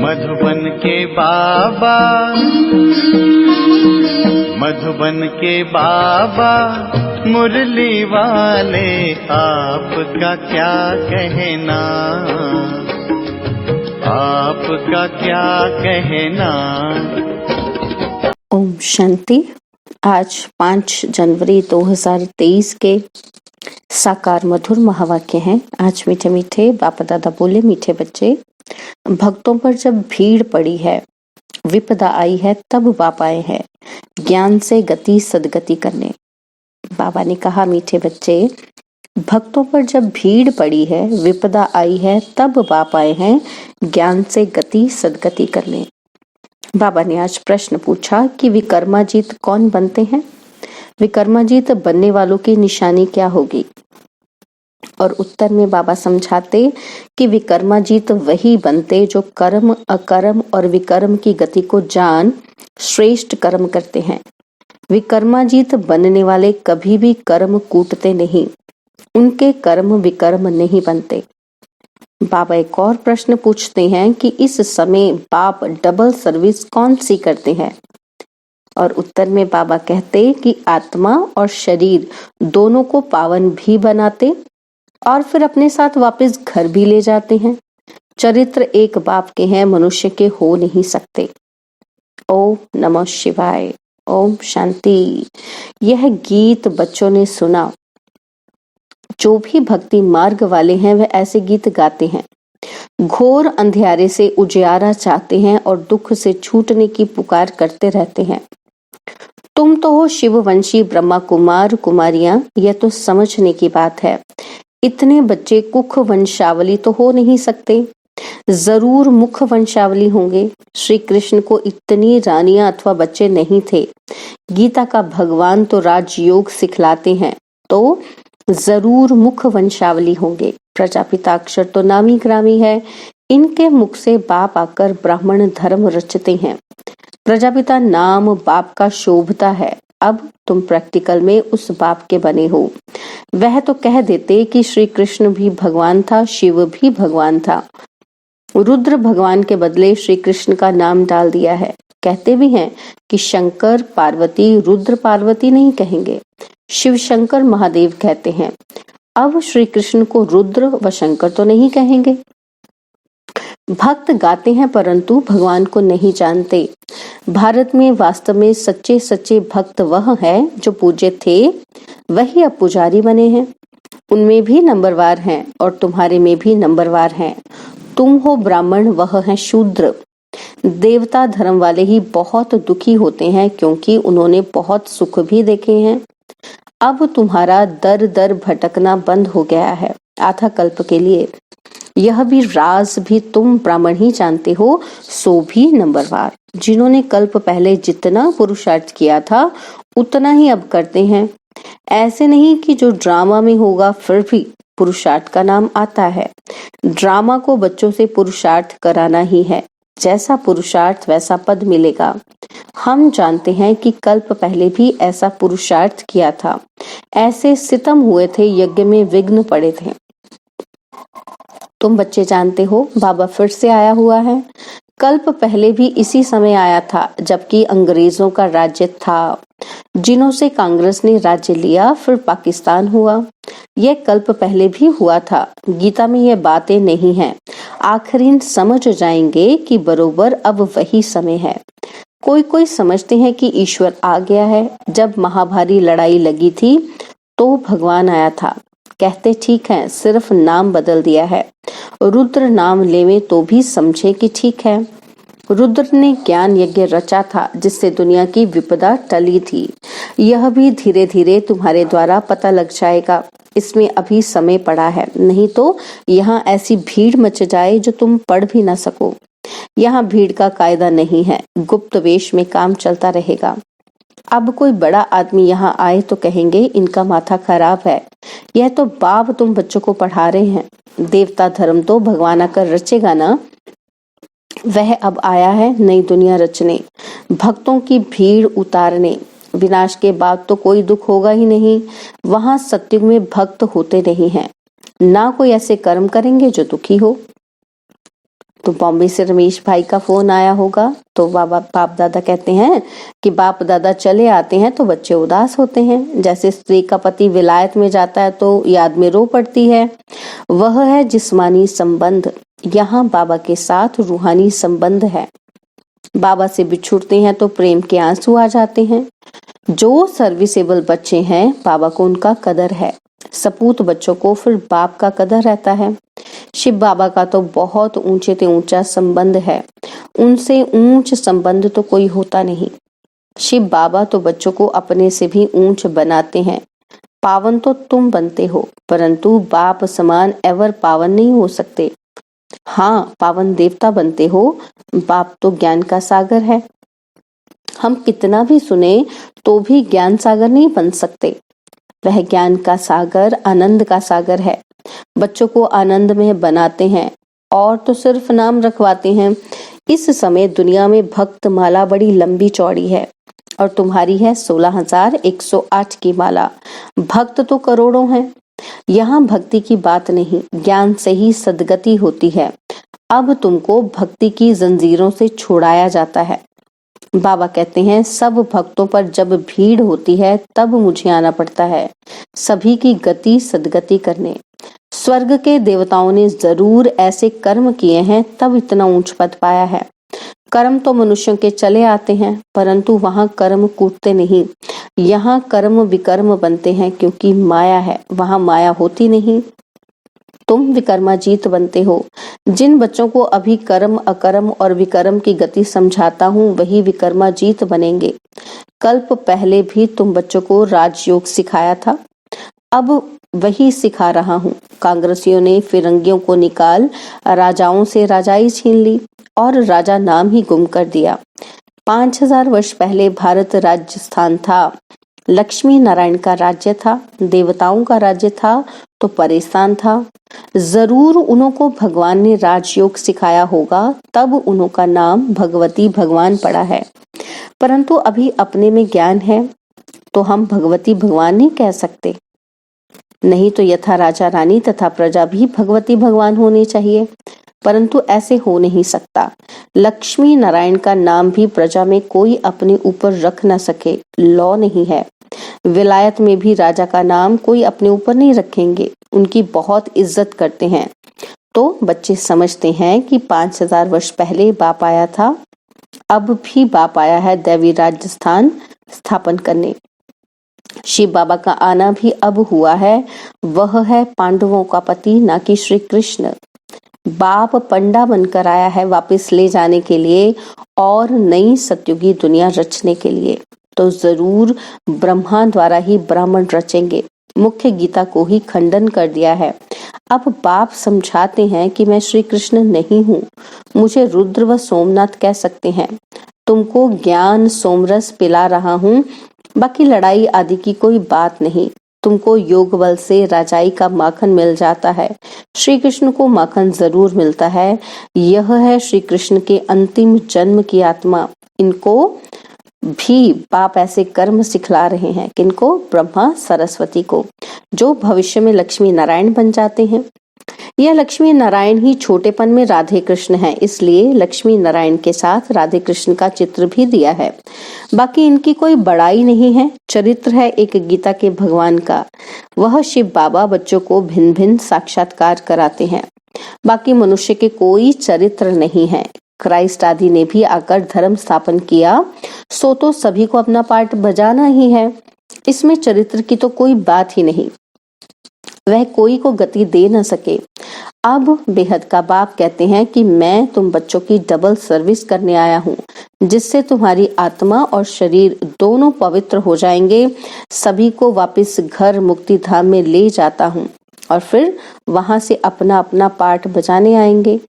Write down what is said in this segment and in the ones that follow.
मधुबन के बाबा, मधुबन के बाबा मुरली वाले, आपका क्या कहना, आपका क्या कहना। ओम शांति। आज 5 जनवरी 2023 के साकार मधुर महावाक्य हैं। आज मीठे मीठे बाप दादा बोले, मीठे बच्चे, भक्तों पर जब भीड़ पड़ी है, विपदा आई है, तब बाप आए हैं ज्ञान से गति सदगति करने। बाबा ने कहा, मीठे बच्चे, भक्तों पर जब भीड़ पड़ी है, विपदा आई है, तब बाप आए हैं ज्ञान से गति सदगति करने। बाबा ने आज प्रश्न पूछा कि विकर्माजीत कौन बनते हैं, विकर्माजीत बनने वालों की निशानी क्या होगी। और उत्तर में बाबा समझाते कि विकर्माजीत वही बनते जो कर्म, अकर्म और विकर्म की गति को जान श्रेष्ठ कर्म करते हैं। विकर्माजीत बनने वाले कभी भी कर्म कूटते नहीं, उनके कर्म विकर्म नहीं बनते। बाबा एक और प्रश्न पूछते हैं कि इस समय बाप डबल सर्विस कौन सी करते हैं। और उत्तर में बाबा कहते कि आत्मा और शरीर दोनों को पावन भी बनाते और फिर अपने साथ वापस घर भी ले जाते हैं। चरित्र एक बाप के हैं, मनुष्य के हो नहीं सकते। ओम नमः शिवाय। ओम शांति। यह गीत बच्चों ने सुना। जो भी भक्ति मार्ग वाले हैं वह ऐसे गीत गाते हैं। घोर अंधियारे से उजियारा चाहते हैं और दुख से छूटने की पुकार करते रहते हैं। तुम तो हो शिववंशी ब्रह्मा कुमार कुमारियां, यह तो समझने की बात है। इतने बच्चे कुख वंशावली तो हो नहीं सकते, जरूर मुख वंशावली होंगे। श्री कृष्ण को इतनी रानियां अथवा बच्चे नहीं थे। गीता का भगवान तो राजयोग सिखलाते हैं, तो जरूर मुख वंशावली होंगे। प्रजापिता अक्षर तो नामी ग्रामी है, इनके मुख से बाप आकर ब्राह्मण धर्म रचते हैं। प्रजापिता नाम बाप का शोभता है। अब तुम प्रैक्टिकल में उस बाप के बने हो। वह तो कह देते कि श्री कृष्ण भी भगवान था, शिव भी भगवान था। रुद्र भगवान के बदले श्री कृष्ण का नाम डाल दिया है। कहते भी हैं कि शंकर पार्वती रुद्र पार्वती नहीं कहेंगे, शिव शंकर महादेव कहते हैं। अब श्री कृष्ण को रुद्र व शंकर तो नहीं कहेंगे। भक्त गाते हैं परंतु भगवान को नहीं जानते। भारत में वास्तव में सच्चे सच्चे भक्त वह है जो पूज्य थे, वही अब पुजारी बने हैं। उनमें भी नंबरवार हैं और तुम्हारे में भी नंबरवार हैं। तुम हो ब्राह्मण, वह है शूद्र। देवता धर्म वाले ही बहुत दुखी होते हैं क्योंकि उन्होंने बहुत सुख भी देखे हैं। अब तुम्हारा दर दर भटकना बंद हो गया है आधा कल्प के लिए। यह भी राज भी तुम ब्राह्मण ही जानते हो, सो भी नंबरवार। जिन्होंने कल्प पहले जितना पुरुषार्थ किया था उतना ही अब करते हैं। ऐसे नहीं कि जो ड्रामा में होगा फिर भी पुरुषार्थ का नाम आता है। ड्रामा को बच्चों से पुरुषार्थ कराना ही है। जैसा पुरुषार्थ वैसा पद मिलेगा। हम जानते हैं कि कल्प पहले भी ऐसा पुरुषार्थ किया था। ऐसे सितम हुए थे, यज्ञ में विघ्न पड़े थे। तुम बच्चे जानते हो बाबा फिर से आया हुआ है। कल्प पहले भी इसी समय आया था जबकि अंग्रेजों का राज्य था, जिन्हों से कांग्रेस ने राज्य लिया, फिर पाकिस्तान हुआ। यह कल्प पहले भी हुआ था। गीता में यह बातें नहीं हैं। आखिरीन समझ जाएंगे कि बरोबर अब वही समय है। कोई कोई समझते हैं कि ईश्वर आ गया है। जब महाभारी लड़ाई लगी थी तो भगवान आया था। कहते ठीक है, सिर्फ नाम बदल दिया है। रुद्र नाम लेवे तो भी समझे कि ठीक है। रुद्र ने ज्ञान यज्ञ रचा था जिससे दुनिया की विपदा टली थी। यह भी धीरे धीरे तुम्हारे द्वारा पता लग जाएगा। इसमें अभी समय पड़ा है, नहीं तो यहाँ ऐसी भीड़ मच जाए जो तुम पढ़ भी ना सको। यहाँ भीड़ का कायदा नहीं है, गुप्त वेश में काम चलता रहेगा। अब कोई बड़ा आदमी यहाँ आए तो कहेंगे इनका माथा खराब है। यह तो बाप तुम बच्चों को पढ़ा रहे हैं। देवता धर्म तो भगवान आकर रचेगा ना। वह अब आया है नई दुनिया रचने, भक्तों की भीड़ उतारने। विनाश के बाद तो कोई दुख होगा ही नहीं। वहां सत्युग में भक्त होते नहीं हैं, ना कोई ऐसे कर्म करेंगे जो दुखी हो। तो बॉम्बे से रमेश भाई का फोन आया होगा, तो बाप दादा कहते हैं कि बाप दादा चले आते हैं तो बच्चे उदास होते हैं। जैसे स्त्री का पति विलायत में जाता है तो याद में रो पड़ती है। वह है जिस्मानी संबंध, यहाँ बाबा के साथ रूहानी संबंध है। बाबा से बिछुड़ते हैं तो प्रेम के आंसू आ जाते हैं। जो सर्विसेबल बच्चे हैं बाबा को उनका कदर है, सपूत बच्चों को फिर बाप का कदर रहता है। शिव बाबा का तो बहुत ऊंचे से ऊंचा संबंध है, उनसे ऊंच संबंध तो कोई होता नहीं। शिव बाबा तो बच्चों को अपने से भी ऊंच बनाते हैं। पावन तो तुम बनते हो, परंतु बाप समान एवर पावन नहीं हो सकते। हाँ, पावन देवता बनते हो, बाप तो ज्ञान का सागर है। हम कितना भी सुने तो भी ज्ञान सागर नहीं बन सकते। वह ज्ञान का सागर आनंद का सागर है। बच्चों को आनंद में बनाते हैं और तो सिर्फ नाम रखवाते हैं। इस समय दुनिया में भक्त माला बड़ी लंबी चौड़ी है और तुम्हारी है 16,108 की माला। भक्त तो करोड़ों हैं। यहाँ भक्ति की बात नहीं, ज्ञान से ही सद्गति होती है। अब तुमको भक्ति की जंजीरों से छुड़ाया जाता है। बाबा कहते हैं सब भक्तों पर जब भीड़ होती है तब मुझे आना पड़ता है, सभी की गति सद्गति करने। स्वर्ग के देवताओं ने जरूर ऐसे कर्म किए हैं तब इतना ऊंच पद पाया है। कर्म तो मनुष्यों के चले आते हैं, परंतु वहां कर्म कूटते नहीं। यहाँ कर्म विकर्म बनते हैं, क्योंकि माया है, वहां माया होती नहीं। तुम विकर्माजीत बनते हो। जिन बच्चों को अभी कर्म अकर्म और विकर्म की गति समझाता हूँ वही विकर्माजीत बनेंगे। कल्प पहले भी तुम बच्चों को राजयोग सिखाया था, अब वही सिखा रहा हूँ। कांग्रेसियों ने फिरंगियों को निकाल राजाओं से राजाई छीन ली और राजा नाम ही गुम कर दिया। 5000 वर्ष पहले भारत राजस्थान था, लक्ष्मी नारायण का राज्य था, देवताओं का राज्य था तो परेशान था। जरूर उनको भगवान ने राजयोग सिखाया होगा, तब उनका नाम भगवती भगवान पड़ा है। परंतु अभी अपने में ज्ञान है तो हम भगवती भगवान नहीं कह सकते। नहीं तो यथा राजा रानी तथा प्रजा भी भगवती भगवान होने चाहिए, परंतु ऐसे हो नहीं सकता। लक्ष्मी नारायण का नाम भी प्रजा में कोई अपने ऊपर रख न सके, लॉ नहीं है। विलायत में भी राजा का नाम कोई अपने ऊपर नहीं रखेंगे, उनकी बहुत इज्जत करते हैं। तो बच्चे समझते हैं कि 5000 वर्ष पहले बाप आया था, अब भी बाप आया है दैवी राजस्थान स्थापन करने। शिव बाबा का आना भी अब हुआ है, वह है पांडवों का पति, ना कि श्री कृष्ण। बाप पंडा बनकर आया है वापस ले जाने के लिए और नई सतयुगी दुनिया रचने के लिए। तो जरूर ब्रह्मा द्वारा ही ब्राह्मण रचेंगे। मुख्य गीता को ही खंडन कर दिया है। अब बाप समझाते हैं कि मैं श्री कृष्ण नहीं हूँ, मुझे रुद्र व सोमनाथ कह सकते हैं। तुमको ज्ञान सोमरस पिला रहा हूँ, बाकी लड़ाई आदि की कोई बात नहीं। तुमको योग बल से राजाई का माखन मिल जाता है, श्री कृष्ण को माखन जरूर मिलता है। यह है श्री कृष्ण के अंतिम जन्म की आत्मा। इनको भी बाप ऐसे कर्म सिखला रहे हैं, किनको? ब्रह्मा सरस्वती को, जो भविष्य में लक्ष्मी नारायण बन जाते हैं। यह लक्ष्मी नारायण ही छोटेपन में राधे कृष्ण है, इसलिए लक्ष्मी नारायण के साथ राधे कृष्ण का चित्र भी दिया है। बाकी इनकी कोई बड़ाई नहीं है, चरित्र है एक गीता के भगवान का। वह शिव बाबा बच्चों को भिन्न भिन्न साक्षात्कार कराते हैं। बाकी मनुष्य के कोई चरित्र नहीं है। क्राइस्ट आदि ने भी आकर धर्म स्थापन किया, सो तो सभी को अपना पार्ट बजाना ही है। इसमें चरित्र की तो कोई बात ही नहीं, वह कोई को गति दे न सके। अब बेहद का बाप कहते हैं कि मैं तुम बच्चों की डबल सर्विस करने आया हूँ, जिससे तुम्हारी आत्मा और शरीर दोनों पवित्र हो जाएंगे। सभी को वापस घर मुक्ति धाम में ले जाता हूँ और फिर वहां से अपना अपना पार्ट बजाने आएंगे।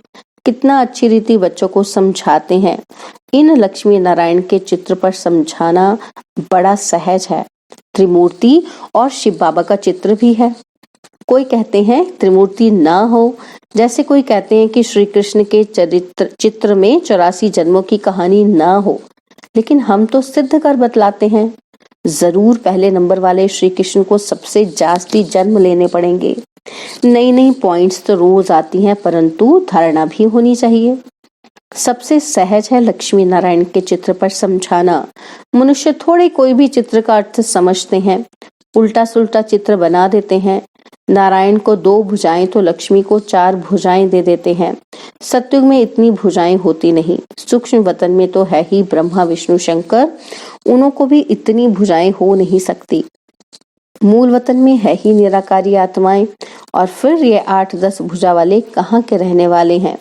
कितना अच्छी रीति बच्चों को समझाते हैं। इन लक्ष्मी नारायण के चित्र पर समझाना बड़ा सहज है। त्रिमूर्ति और शिव बाबा का चित्र भी है। कोई कहते हैं त्रिमूर्ति ना हो, जैसे कोई कहते हैं कि श्री कृष्ण के चित्र में 84 जन्मों की कहानी ना हो, लेकिन हम तो सिद्ध कर बतलाते हैं। जरूर पहले नंबर वाले श्री कृष्ण को सबसे जास्ती जन्म लेने पड़ेंगे। नई नई पॉइंट्स तो रोज आती हैं, परंतु धारणा भी होनी चाहिए। सबसे सहज है लक्ष्मी नारायण के चित्र पर समझाना। मनुष्य थोड़े कोई भी चित्र का अर्थ समझते हैं, उल्टा सुल्टा चित्र बना देते हैं। नारायण को 2 भुजाएं तो लक्ष्मी को 4 भुजाएं दे देते हैं। सत्युग में इतनी भुजाएं होती नहीं। सूक्ष्म वतन में तो है ही ब्रह्मा विष्णु शंकर, उन्हों को भी इतनी भुजाएं हो नहीं सकती। मूल वतन में है ही निराकारी आत्माएं, और फिर ये 8-10 भुजा वाले कहाँ के रहने वाले हैं।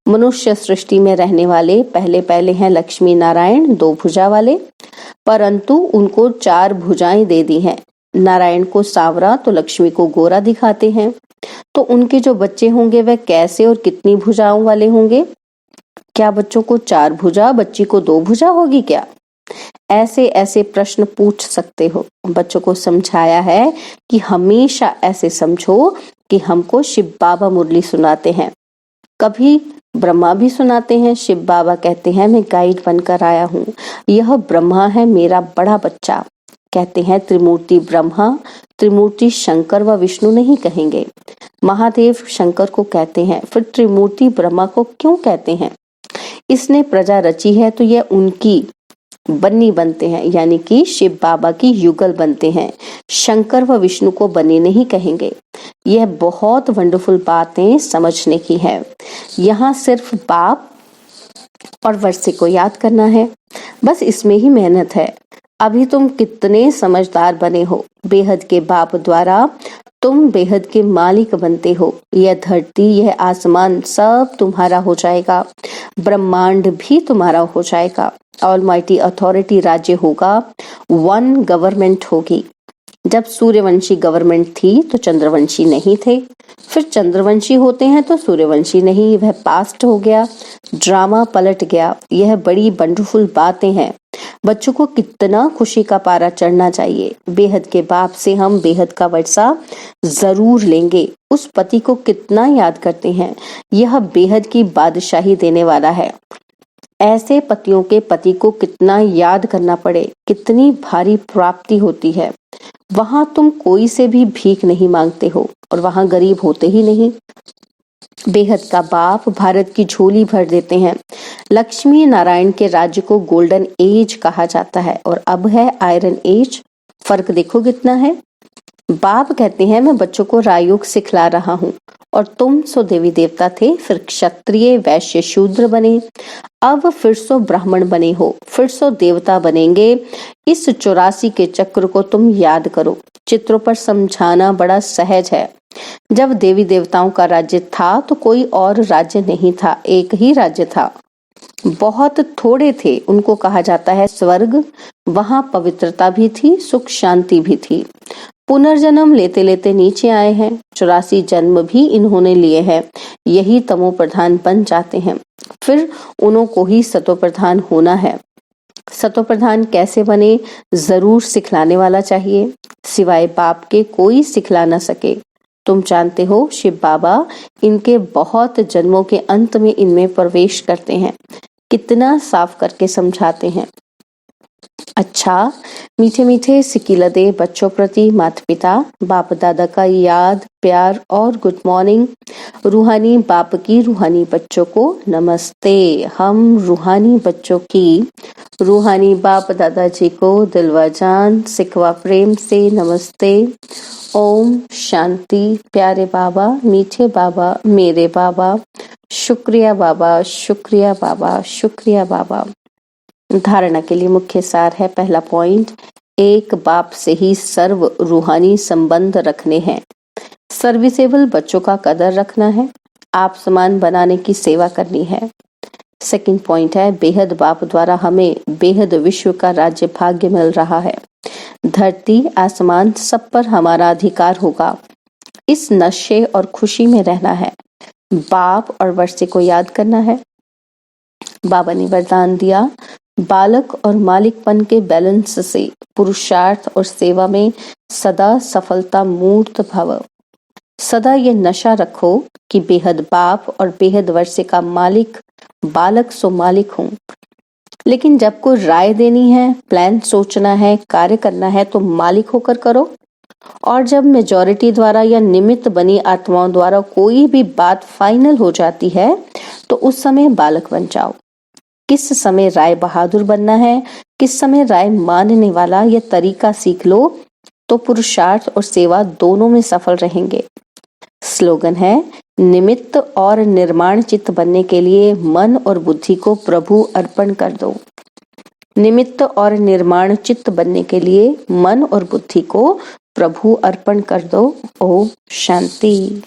मनुष्य सृष्टि में रहने वाले पहले पहले हैं लक्ष्मी नारायण 2 भुजा वाले, परंतु उनको 4 भुजाएं दे दी हैं। नारायण को सांवरा तो लक्ष्मी को गोरा दिखाते हैं, तो उनके जो बच्चे होंगे वह कैसे और कितनी भुजाओं वाले होंगे? क्या बच्चों को 4 भुजा, बच्ची को 2 भुजा होगी क्या? ऐसे ऐसे प्रश्न पूछ सकते हो। बच्चों को समझाया है कि हमेशा ऐसे समझो कि हमको शिव बाबा मुरली सुनाते हैं, कभी ब्रह्मा भी सुनाते हैं। शिव बाबा कहते हैं मैं गाइड बनकर आया हूँ, यह ब्रह्मा है मेरा बड़ा बच्चा। कहते हैं त्रिमूर्ति ब्रह्मा, त्रिमूर्ति शंकर व विष्णु नहीं कहेंगे। महादेव शंकर को कहते हैं, फिर त्रिमूर्ति ब्रह्मा को क्यों कहते हैं? इसने प्रजा रची है तो यह उनकी बन्नी बनते हैं, यानी कि शिव बाबा की युगल बनते हैं। शंकर व विष्णु को बने नहीं कहेंगे। यह बहुत वंडरफुल बातें समझने की है। यहाँ सिर्फ बाप और वर्षे को याद करना है, बस इसमें ही मेहनत है। अभी तुम कितने समझदार बने हो। बेहद के बाप द्वारा तुम बेहद के मालिक बनते हो। यह धरती, यह आसमान सब तुम्हारा हो जाएगा, ब्रह्मांड भी तुम्हारा हो जाएगा। ऑलमाइटी अथॉरिटी राज्य होगा, 1 गवर्नमेंट होगी। जब सूर्यवंशी गवर्नमेंट थी तो चंद्रवंशी नहीं थे, फिर चंद्रवंशी होते हैं तो सूर्यवंशी नहीं, वह पास्ट हो गया, ड्रामा पलट गया। यह बड़ी वंडरफुल बातें हैं। बच्चों को कितना खुशी का पारा चढ़ना चाहिए। बेहद के बाप से हम बेहद का वर्षा जरूर लेंगे। उस पति को कितना याद करते हैं, यह बेहद की बादशाही देने वाला है। ऐसे पतियों के पति को कितना याद करना पड़े, कितनी भारी प्राप्ति होती है। वहां तुम कोई से भी भीख नहीं मांगते हो और वहां गरीब होते ही नहीं। बेहद का बाप भारत की झोली भर देते हैं। लक्ष्मी नारायण के राज्य को गोल्डन एज कहा जाता है और अब है आयरन एज। फर्क देखो कितना है। बाप कहते हैं मैं बच्चों को राजयोग सिखला रहा हूँ, और तुम सो देवी देवता थे, फिर क्षत्रिय वैश्य शूद्र बने, अब फिर सो ब्राह्मण बने हो, फिर सो देवता बनेंगे। इस 84 के चक्र को तुम याद करो। चित्रों पर समझाना बड़ा सहज है। जब देवी देवताओं का राज्य था तो कोई और राज्य नहीं था, एक ही राज्य था। बहुत थोड़े थे, उनको कहा जाता है स्वर्ग। वहां पवित्रता भी थी, सुख शांति भी थी। पुनर्जन्म लेते लेते नीचे आए हैं। 84 जन्म भी इन्होंने लिए हैं, यही तमो प्रधान बन जाते हैं। फिर उन्हों को ही सतो प्रधान होना है। सतो प्रधान कैसे बने, जरूर सिखलाने वाला चाहिए। सिवाय बाप के कोई सिखला न सके। तुम जानते हो शिव बाबा इनके बहुत जन्मों के अंत में इनमें प्रवेश करते हैं, कितना साफ करके समझाते हैं। अच्छा, मीठे मीठे सिकिलदे बच्चों प्रति माता पिता बाप दादा का याद प्यार और गुड मॉर्निंग। रूहानी बाप की रूहानी बच्चों को नमस्ते। हम रूहानी बच्चों की रूहानी बाप दादाजी को दिलवा जान सिखवा प्रेम से नमस्ते। ओम शांति। प्यारे बाबा, मीठे बाबा, मेरे बाबा, शुक्रिया बाबा, शुक्रिया बाबा, शुक्रिया बाबा। धारणा के लिए मुख्य सार है। पहला पॉइंट, एक बाप से ही सर्व रूहानी संबंध रखने हैं। सर्विसेबल बच्चों का कदर रखना है, आप समान बनाने की सेवा करनी है। सेकंड पॉइंट है, बेहद बाप द्वारा हमें बेहद विश्व का राज्य भाग्य मिल रहा है। धरती आसमान सब पर हमारा अधिकार होगा। इस नशे और खुशी में रहना है। बाप और वर्षे को याद करना है। बाबा ने वरदान दिया, बालक और मालिकपन के बैलेंस से पुरुषार्थ और सेवा में सदा सफलता मूर्त भव। सदा ये नशा रखो कि बेहद बाप और बेहद वर्षे का मालिक, बालक सो मालिक हूँ। लेकिन जब कोई राय देनी है, प्लान सोचना है, कार्य करना है तो मालिक होकर करो, और जब मेजॉरिटी द्वारा या निमित्त बनी आत्माओं द्वारा कोई भी बात फाइनल हो जाती है तो उस समय बालक बन जाओ। किस समय राय बहादुर बनना है, किस समय राय मानने वाला, यह तरीका सीख लो तो पुरुषार्थ और सेवा दोनों में सफल रहेंगे। स्लोगन है, निमित्त और निर्माण चित्त बनने के लिए मन और बुद्धि को प्रभु अर्पण कर दो। निमित्त और निर्माण चित्त बनने के लिए मन और बुद्धि को प्रभु अर्पण कर दो। ओम शांति।